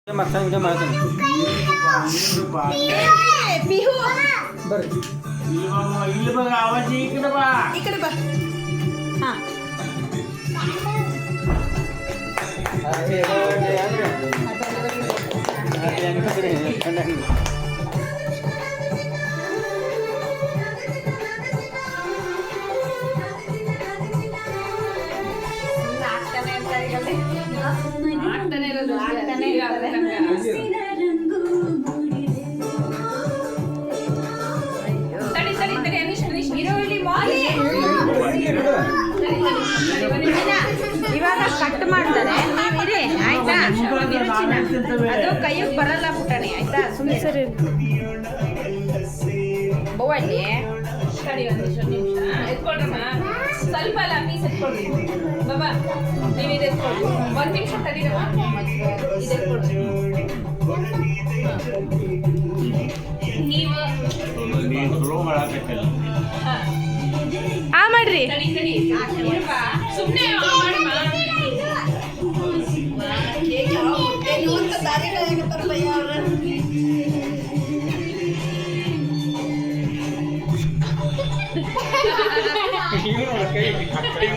ಮಾಡ್ತಾನೆ ಮಾಡ್ತಾನೆ ಬಿಹು ಬರ್ರಿ ಇಲ್ಲಿ ಬಾ ಆವಾಜಿ ಈ ಕಡೆ ಬಾ ಹಾ ಹ್ಯಾಪಿ ಬರ್ತ್ಡೇ ಅಂದ್ರೆ ಹ್ಯಾಪಿ ಆನಿವರ್ಸರಿ ಇವಾಗ ಕಟ್ ಮಾಡ್ತಾರೆ ನೀವಿರಿ ಆಯ್ತಾ ಅದು ಕೈಗೆ ಬರಲ್ಲ ಪುಟಾಣಿ ಆಯ್ತಾ ಸುಮ್ಮನೆ ಸರಿ ಬವ್ವಲ್ಲಿ ಸ್ವಲ್ಪ ಅಲ್ಲ ಪೀಸ್ ಎತ್ಕೊಳ್ರಿ ಬಾಬಾ ನೀವು ಇದು ಎತ್ಕೊಳ್ರಿ ಒಂದು ನಿಮಿಷ ತಡೀರಮ್ಮ ಇದು ಎತ್ಕೊಳ್ರಿ ನೀವು ಆ ಮಾಡ್ರಿ ತಡಿ ತಡಿ ಸುಮ್ಮನೆ ಮಾಡಮ್ಮ ಕೈ